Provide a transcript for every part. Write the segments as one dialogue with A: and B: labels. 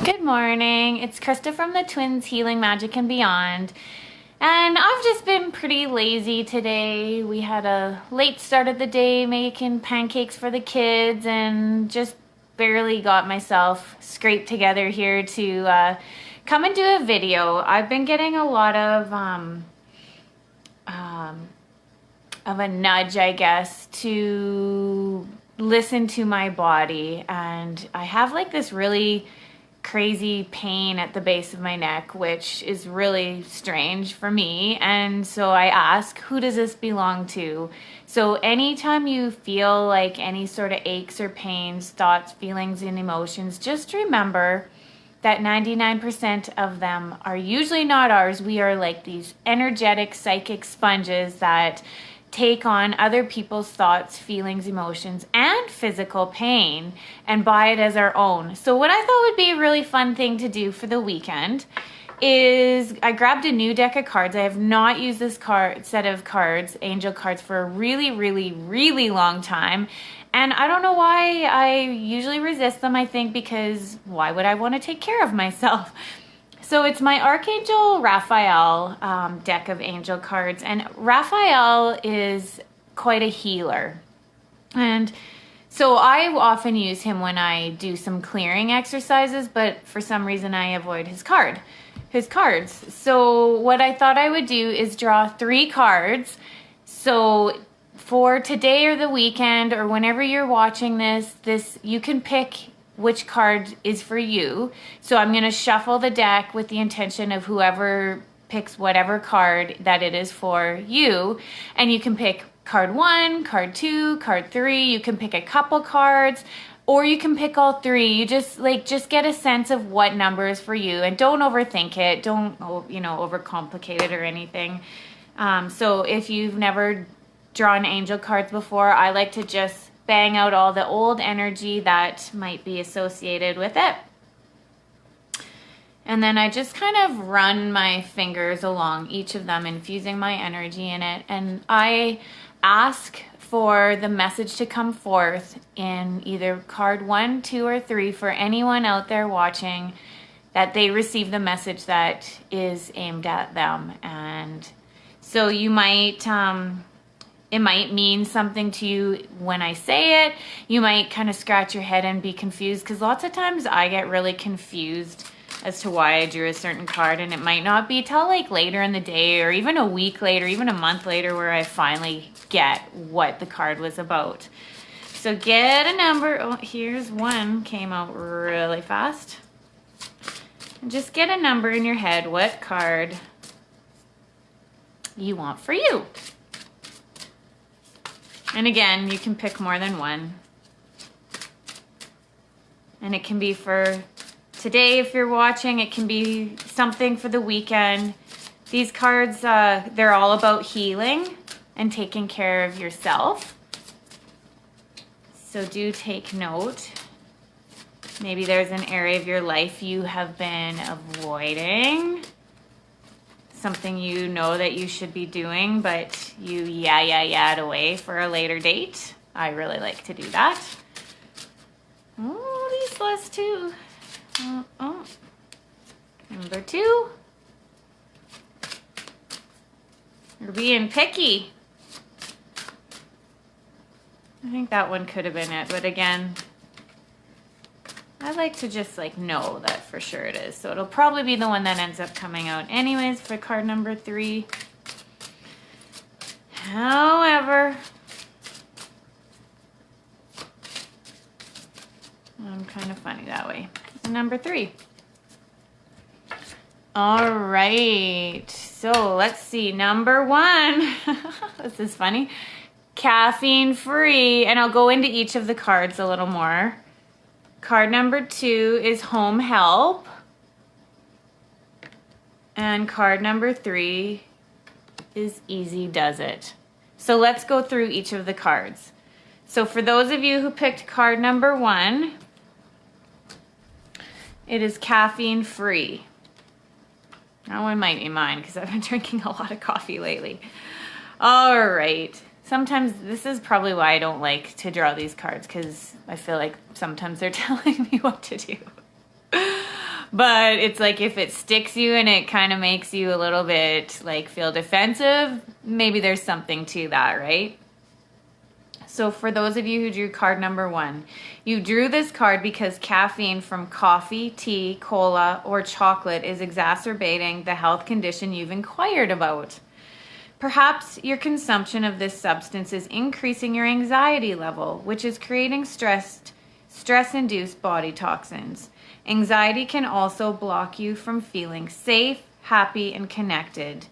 A: Good morning. It's Krista from the Twins Healing Magic and Beyond. And I've just been pretty lazy today. We had a late start of the day making pancakes for the kids and just barely got myself scraped together here to come and do a video. I've been getting a lot of a nudge, I guess, to listen to my body. And I have like this really crazy pain at the base of my neck, which is really strange for me. And so I ask, who does this belong to? So anytime you feel like any sort of aches or pains, thoughts, feelings, and emotions, just remember that 99% of them are usually not ours. We are like these energetic psychic sponges that take on other people's thoughts, feelings, emotions, and physical pain and buy it as our own. So what I thought would be a really fun thing to do for the weekend is I grabbed a new deck of cards. I have not used this set of cards, angel cards, for a really long time. And I don't know why I usually resist them. I think because why would I want to take care of myself? So it's my Archangel Raphael deck of angel cards, and Raphael is quite a healer. And so I often use him when I do some clearing exercises, but for some reason I avoid his cards. So what I thought I would do is draw 3 cards. So for today or the weekend or whenever you're watching this you can pick which card is for you. So I'm going to shuffle the deck with the intention of whoever picks whatever card that it is for you. And you can pick card 1, card 2, card 3. You can pick a couple cards, or you can pick all 3. You just get a sense of what number is for you, and don't overthink it. Don't, overcomplicate it or anything. So if you've never drawn angel cards before, I like to just bang out all the old energy that might be associated with it. And then I just kind of run my fingers along each of them, infusing my energy in it. And I ask for the message to come forth in either card 1, 2, or 3 for anyone out there watching, that they receive the message that is aimed at them. And so you might, it might mean something to you when I say it. You might kind of scratch your head and be confused, because lots of times I get really confused as to why I drew a certain card, and it might not be till like later in the day or even a week later, even a month later, where I finally get what the card was about. So get a number. Oh, here's one, came out really fast. And just get a number in your head, what card you want for you. And again, you can pick more than one. And it can be for today if you're watching. It can be something for the weekend. These cards, they're all about healing and taking care of yourself. So do take note. Maybe there's an area of your life you have been avoiding. Something you know that you should be doing, but you yeah away for a later date. I really like to do that. Oh, these last 2. Number 2. You're being picky. I think that one could have been it, but again, I like to just know that for sure it is. So it'll probably be the one that ends up coming out anyways for card number 3. However, I'm kind of funny that way. Number 3. All right. So let's see. Number 1. This is funny. Caffeine free. And I'll go into each of the cards a little more. Card number 2 is home help. And card number 3 is easy does it. So let's go through each of the cards. So for those of you who picked card number 1, it is caffeine free. That one might be mine because I've been drinking a lot of coffee lately. All right. Sometimes this is probably why I don't like to draw these cards, because I feel like sometimes they're telling me what to do. But it's like if it sticks you and it kind of makes you a little bit like feel defensive, maybe there's something to that, right? So for those of you who drew card number 1, you drew this card because caffeine from coffee, tea, cola, or chocolate is exacerbating the health condition you've inquired about. Perhaps your consumption of this substance is increasing your anxiety level, which is creating stress-induced body toxins. Anxiety can also block you from feeling safe, happy, and connected.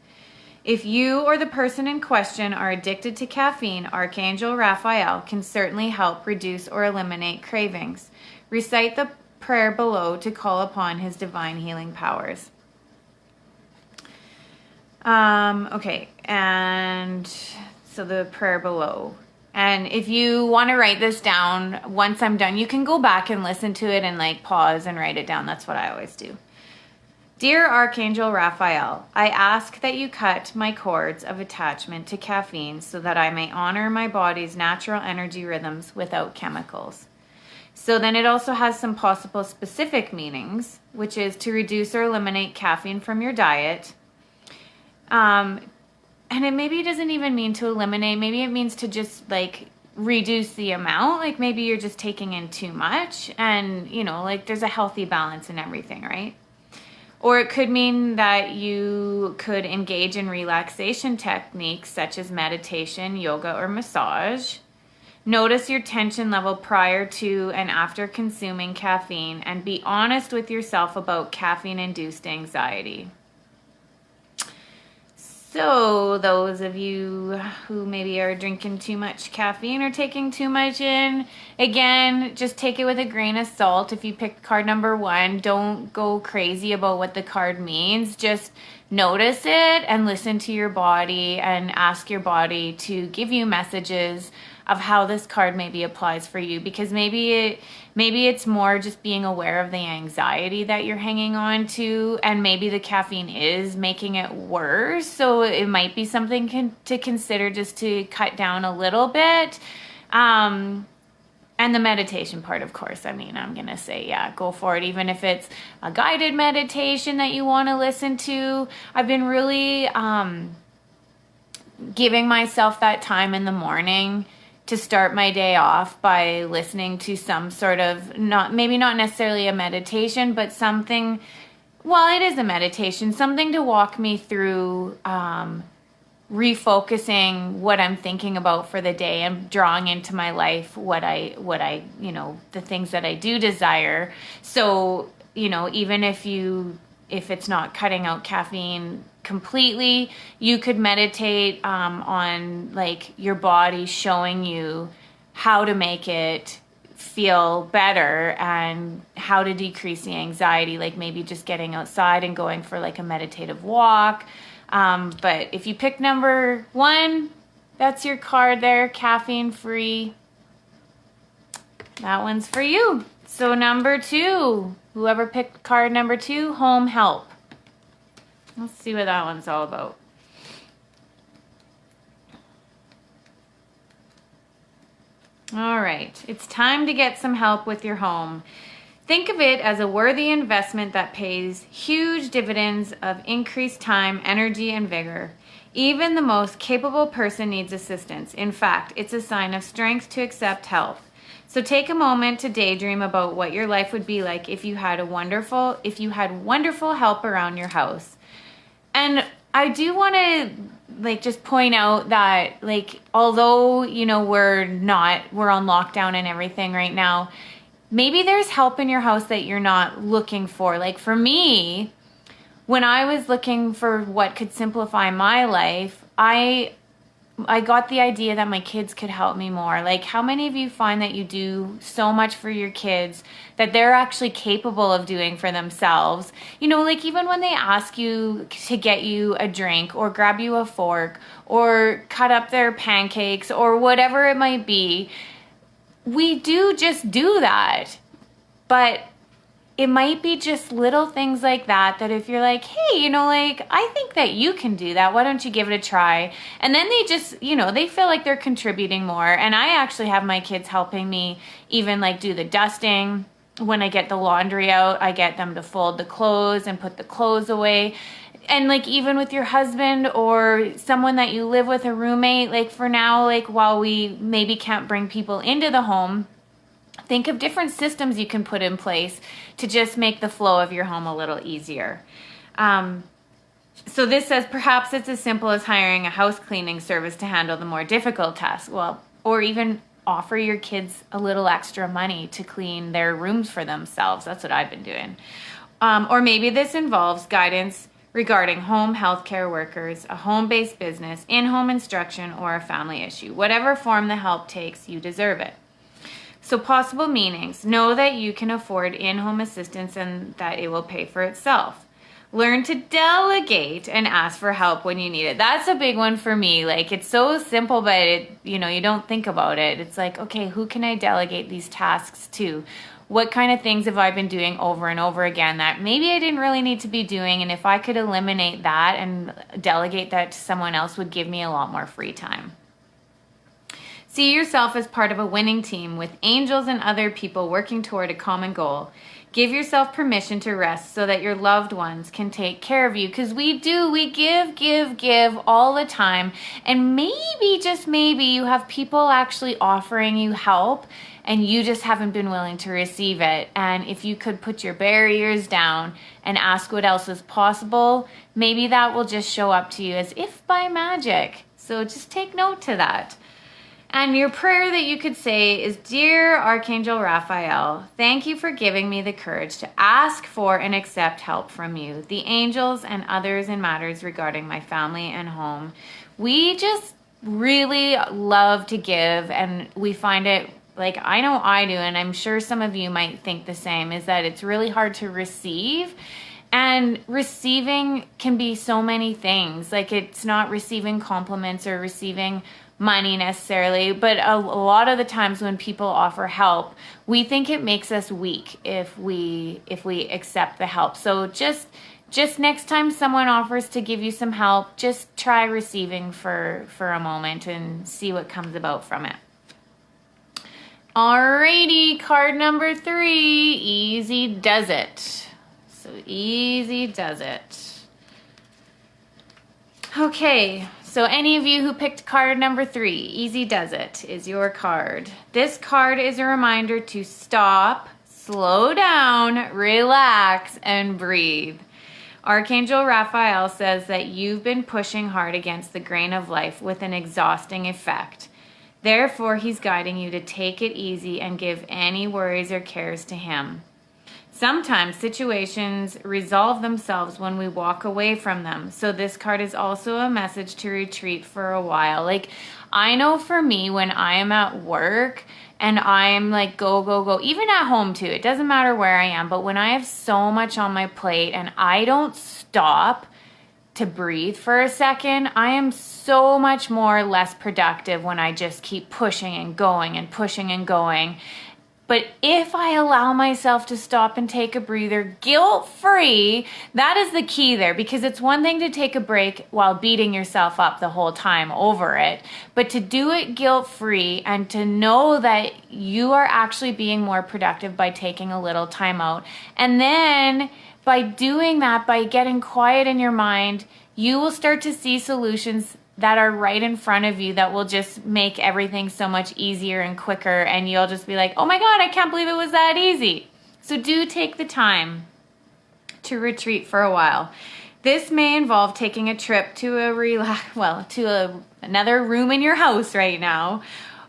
A: If you or the person in question are addicted to caffeine, Archangel Raphael can certainly help reduce or eliminate cravings. Recite the prayer below to call upon his divine healing powers. Okay, and so the prayer below. And if you want to write this down, once I'm done, you can go back and listen to it and like pause and write it down. That's what I always do. Dear Archangel Raphael, I ask that you cut my cords of attachment to caffeine so that I may honor my body's natural energy rhythms without chemicals. So then it also has some possible specific meanings, which is to reduce or eliminate caffeine from your diet. And it maybe doesn't even mean to eliminate. Maybe it means to just like reduce the amount. Like maybe you're just taking in too much and, you know, like there's a healthy balance in everything, right? Or it could mean that you could engage in relaxation techniques such as meditation, yoga, or massage. Notice your tension level prior to and after consuming caffeine and be honest with yourself about caffeine-induced anxiety. So those of you who maybe are drinking too much caffeine or taking too much in, again, just take it with a grain of salt. If you picked card number 1, don't go crazy about what the card means. Just notice it and listen to your body and ask your body to give you messages of how this card maybe applies for you, because maybe it's more just being aware of the anxiety that you're hanging on to, and maybe the caffeine is making it worse. So it might be something to consider, just to cut down a little bit. And the meditation part, of course, I mean, I'm going to say, yeah, go for it. Even if it's a guided meditation that you want to listen to. I've been really giving myself that time in the morning to start my day off by listening to some sort of, maybe not necessarily a meditation, but something, well, it is a meditation, something to walk me through refocusing what I'm thinking about for the day and drawing into my life what I, you know, the things that I do desire. So, you know, even if it's not cutting out caffeine completely, you could meditate on like your body showing you how to make it feel better and how to decrease the anxiety, like maybe just getting outside and going for like a meditative walk. But if you pick number 1, that's your card there, caffeine free. That one's for you. So number 2, whoever picked card number 2, home help. Let's see what that one's all about. All right, it's time to get some help with your home. Think of it as a worthy investment that pays huge dividends of increased time, energy, and vigor. Even the most capable person needs assistance. In fact, it's a sign of strength to accept help. So take a moment to daydream about what your life would be like if you had wonderful help around your house. And I do want to like just point out that like although, you know, we're on lockdown and everything right now, maybe there's help in your house that you're not looking for. Like for me, when I was looking for what could simplify my life, I got the idea that my kids could help me more. Like, how many of you find that you do so much for your kids that they're actually capable of doing for themselves? You know, like even when they ask you to get you a drink or grab you a fork or cut up their pancakes or whatever it might be, we do just do that. But it might be just little things like that if you're like, hey, you know, like, I think that you can do that. Why don't you give it a try? And then they just, you know, they feel like they're contributing more. And I actually have my kids helping me even like do the dusting. when I get the laundry out, I get them to fold the clothes and put the clothes away. And like even with your husband or someone that you live with, a roommate, like for now, like while we maybe can't bring people into the home, think of different systems you can put in place to just make the flow of your home a little easier. So this says perhaps it's as simple as hiring a house cleaning service to handle the more difficult tasks. Well, or even offer your kids a little extra money to clean their rooms for themselves. That's what I've been doing. Or maybe this involves guidance regarding home healthcare workers, a home-based business, in-home instruction, or a family issue. Whatever form the help takes, you deserve it. So possible meanings: know that you can afford in-home assistance and that it will pay for itself. Learn to delegate and ask for help when you need it. That's a big one for me. Like, it's so simple, but it, you don't think about it. It's like, okay, who can I delegate these tasks to? What kind of things have I been doing over and over again that maybe I didn't really need to be doing? And if I could eliminate that and delegate that to someone else, would give me a lot more free time. See yourself as part of a winning team with angels and other people working toward a common goal. Give yourself permission to rest so that your loved ones can take care of you. Because we give all the time. And maybe, just maybe, you have people actually offering you help and you just haven't been willing to receive it. And if you could put your barriers down and ask what else is possible, maybe that will just show up to you as if by magic. So just take note to that. And your prayer that you could say is, Dear Archangel Raphael, thank you for giving me the courage to ask for and accept help from you, the angels, and others in matters regarding my family and home. We just really love to give, and we find it, like I know I do, and I'm sure some of you might think the same, is that it's really hard to receive. And receiving can be so many things. Like, it's not receiving compliments or receiving money necessarily, but a lot of the times when people offer help, we think it makes us weak if we accept the help. So just next time someone offers to give you some help, just try receiving for a moment and see what comes about from it. Alrighty, card number 3, easy does it. So easy does it. Okay, so any of you who picked card number 3, easy does it, is your card. This card is a reminder to stop, slow down, relax, and breathe. Archangel Raphael says that you've been pushing hard against the grain of life with an exhausting effect. Therefore, he's guiding you to take it easy and give any worries or cares to him. Sometimes situations resolve themselves when we walk away from them. So this card is also a message to retreat for a while. Like, I know for me, when I am at work and I'm like, go, even at home too, it doesn't matter where I am, but when I have so much on my plate and I don't stop to breathe for a second, I am so much more less productive when I just keep pushing and going and pushing and going. But if I allow myself to stop and take a breather guilt-free, that is the key there, because it's one thing to take a break while beating yourself up the whole time over it, but to do it guilt-free and to know that you are actually being more productive by taking a little time out. And then by doing that, by getting quiet in your mind, you will start to see solutions that are right in front of you that will just make everything so much easier and quicker, and you'll just be like, oh my God, I can't believe it was that easy. So do take the time to retreat for a while. This may involve taking a trip to another room in your house right now,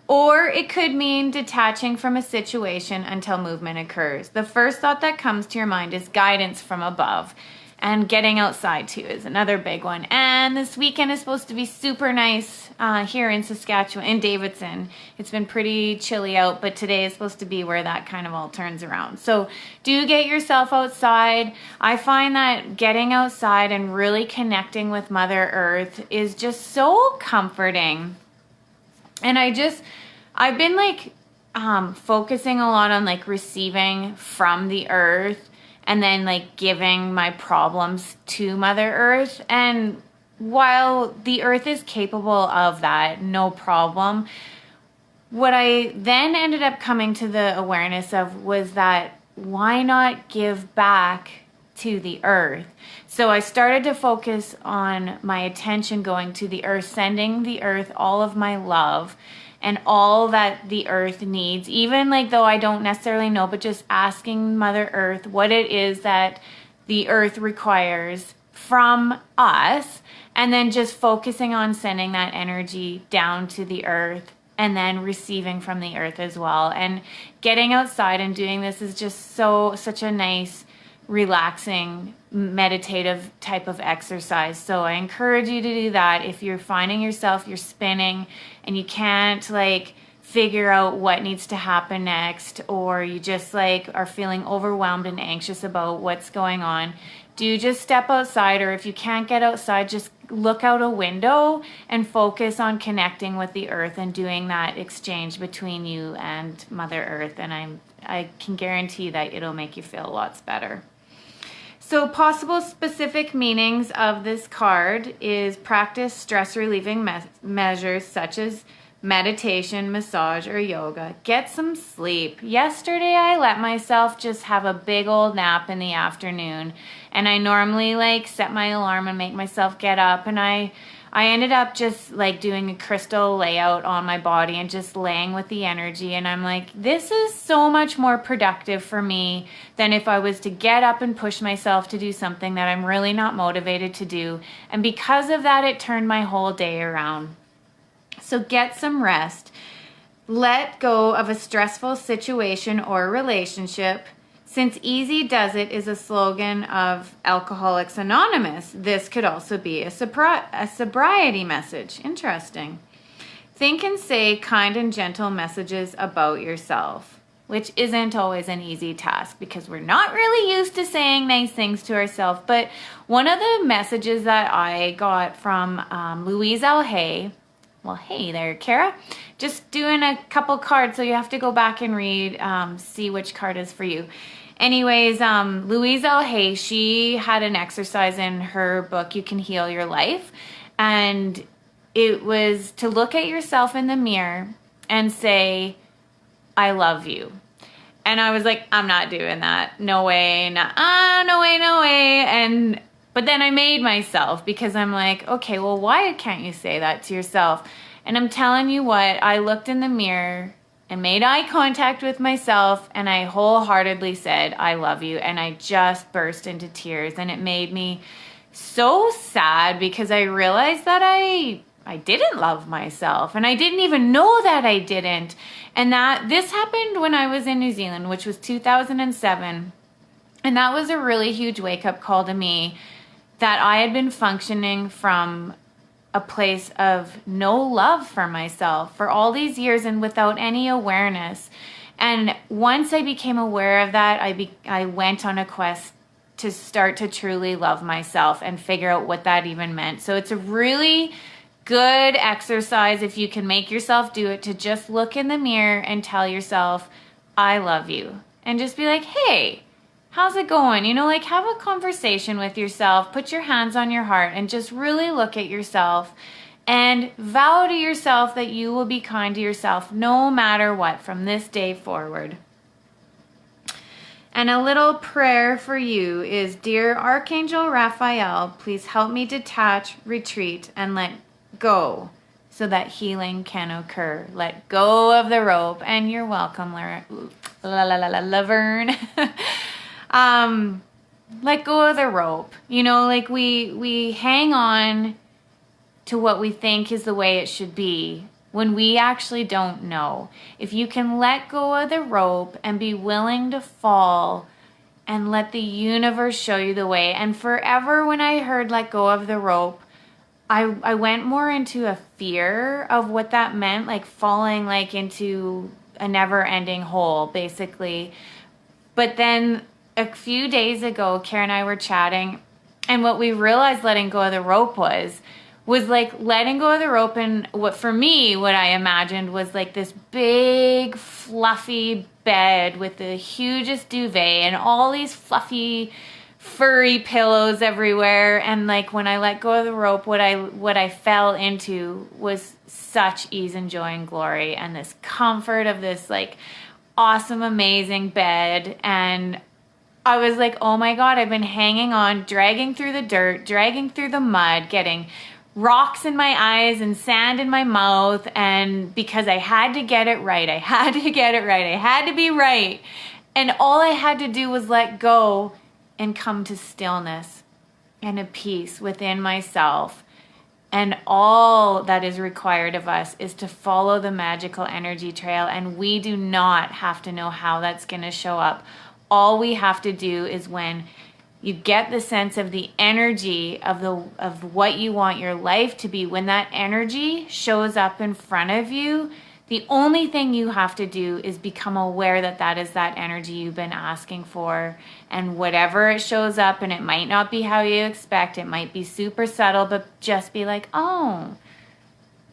A: or it could mean detaching from a situation until movement occurs. The first thought that comes to your mind is guidance from above. And getting outside too is another big one. And this weekend is supposed to be super nice here in Saskatchewan, in Davidson. It's been pretty chilly out, but today is supposed to be where that kind of all turns around. So do get yourself outside. I find that getting outside and really connecting with Mother Earth is just so comforting. And I've been like focusing a lot on like receiving from the earth, and then like giving my problems to Mother Earth. And while the earth is capable of that, no problem, what I then ended up coming to the awareness of was that why not give back to the earth? So I started to focus on my attention going to the earth, sending the earth all of my love and all that the earth needs, even like though I don't necessarily know, but just asking Mother Earth what it is that the earth requires from us, and then just focusing on sending that energy down to the earth and then receiving from the earth as well. And getting outside and doing this is just such a nice, relaxing, meditative type of exercise. So I encourage you to do that. If you're finding yourself, you're spinning and you can't like figure out what needs to happen next, or you just like are feeling overwhelmed and anxious about what's going on, do just step outside. Or if you can't get outside, just look out a window and focus on connecting with the earth and doing that exchange between you and Mother Earth. And I can guarantee that it'll make you feel lots better. So possible specific meanings of this card is practice stress relieving measures such as meditation, massage, or yoga. Get some sleep. Yesterday, I let myself just have a big old nap in the afternoon, and I normally like set my alarm and make myself get up, and I ended up just like doing a crystal layout on my body and just laying with the energy. And I'm like, this is so much more productive for me than if I was to get up and push myself to do something that I'm really not motivated to do. And because of that, it turned my whole day around. So get some rest. Let go of a stressful situation or relationship. Since easy does it is a slogan of Alcoholics Anonymous, this could also be a sobriety message. Interesting. Think and say kind and gentle messages about yourself, which isn't always an easy task because we're not really used to saying nice things to ourselves. But one of the messages that I got from Louise L. Hay, well, hey there, Kara. Just doing a couple cards, so you have to go back and read, see which card is for you. Anyways, Louise L. Hay, she had an exercise in her book, You Can Heal Your Life. And it was to look at yourself in the mirror and say, I love you. And I was like, I'm not doing that. No way. No way. But then I made myself, because I'm like, okay, well, why can't you say that to yourself? And I'm telling you what, I looked in the mirror and made eye contact with myself, and I wholeheartedly said, I love you. And I just burst into tears, and it made me so sad because I realized that I didn't love myself, and I didn't even know that I didn't. And that this happened when I was in New Zealand, which was 2007. And that was a really huge wake-up call to me, that I had been functioning from a place of no love for myself for all these years and without any awareness. And once I became aware of that, I went on a quest to start to truly love myself and figure out what that even meant. So it's a really good exercise, if you can make yourself do it, to just look in the mirror and tell yourself, I love you. And just be like, hey, how's it going? You know, like have a conversation with yourself, put your hands on your heart and just really look at yourself and vow to yourself that you will be kind to yourself no matter what from this day forward. And a little prayer for you is, Dear Archangel Raphael, please help me detach, retreat, and let go so that healing can occur. Let go of the rope. And you're welcome, Laverne. Let go of the rope. You know, like we hang on to what we think is the way it should be when we actually don't know. If you can let go of the rope and be willing to fall and let the universe show you the way. And forever when I heard let go of the rope, I went more into a fear of what that meant, like falling like into a never-ending hole, basically. But then a few days ago, Kara and I were chatting, and what we realized letting go of the rope was like letting go of the rope. And what I imagined was like this big fluffy bed with the hugest duvet and all these fluffy furry pillows everywhere. And like when I let go of the rope, what I fell into was such ease and joy and glory and this comfort of this like awesome, amazing bed. And I was like, oh my God, I've been hanging on, dragging through the dirt, dragging through the mud, getting rocks in my eyes and sand in my mouth. And because I had to get it right, I had to get it right, I had to be right. And all I had to do was let go and come to stillness and a peace within myself. And all that is required of us is to follow the magical energy trail. And we do not have to know how that's going to show up. All we have to do is when you get the sense of the energy of what you want your life to be, when that energy shows up in front of you, the only thing you have to do is become aware that that is that energy you've been asking for. And whatever it shows up, and it might not be how you expect, it might be super subtle, but just be like, oh,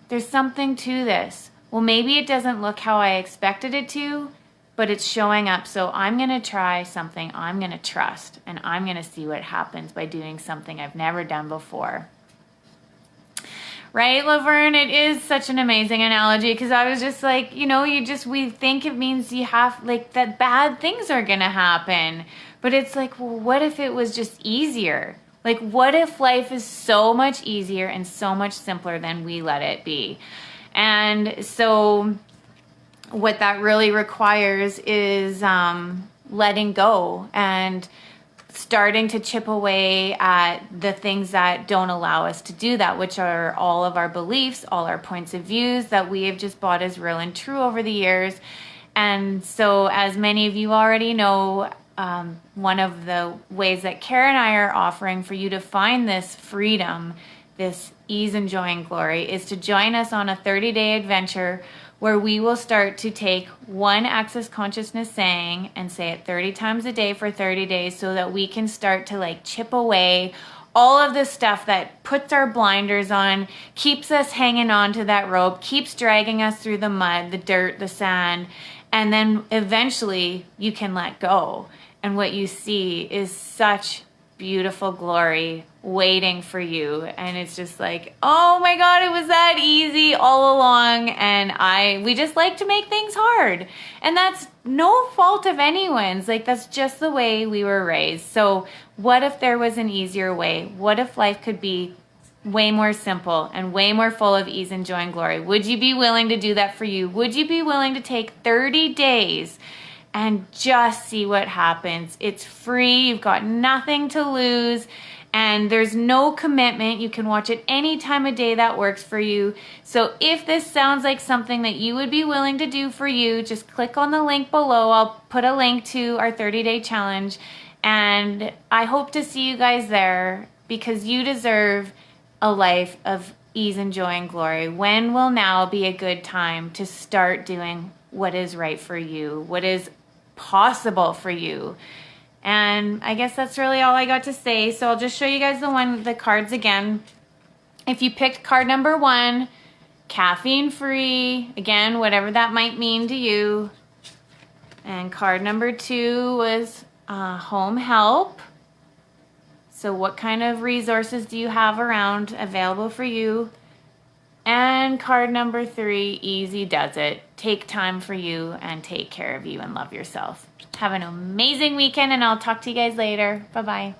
A: there's something to this. Well, maybe it doesn't look how I expected it to, but it's showing up. So I'm going to try something I'm going to trust, and I'm going to see what happens by doing something I've never done before. Right, Laverne? It is such an amazing analogy, because I was just like, we think it means you have, like, that bad things are going to happen. But it's like, well, what if it was just easier? Like, what if life is so much easier and so much simpler than we let it be? And so what that really requires is letting go and starting to chip away at the things that don't allow us to do that, which are all of our beliefs, all our points of views that we have just bought as real and true over the years. And so, as many of you already know, one of the ways that Kara and I are offering for you to find this freedom, this ease and joy and glory, is to join us on a 30-day adventure where we will start to take one Access Consciousness saying and say it 30 times a day for 30 days, so that we can start to like chip away all of the stuff that puts our blinders on, keeps us hanging on to that rope, keeps dragging us through the mud, the dirt, the sand, and then eventually you can let go. And what you see is such beautiful glory waiting for you. And it's just like, oh my God, it was that easy all along. And we just like to make things hard. And that's no fault of anyone's. Like, that's just the way we were raised. So what if there was an easier way? What if life could be way more simple and way more full of ease and joy and glory? Would you be willing to do that for you? Would you be willing to take 30 days and just see what happens? It's free. You've got nothing to lose. And there's no commitment. You can watch it any time of day that works for you. So if this sounds like something that you would be willing to do for you, just click on the link below. I'll put a link to our 30-day challenge. And I hope to see you guys there, because you deserve a life of ease and joy and glory. When will now be a good time to start doing what is right for you, what is possible for you? And I guess that's really all I got to say. So I'll just show you guys the cards again. If you picked card number 1, caffeine free, again, whatever that might mean to you. And card number 2 was home help. So what kind of resources do you have around available for you? And card number 3, easy does it. Take time for you and take care of you and love yourself. Have an amazing weekend, and I'll talk to you guys later. Bye-bye.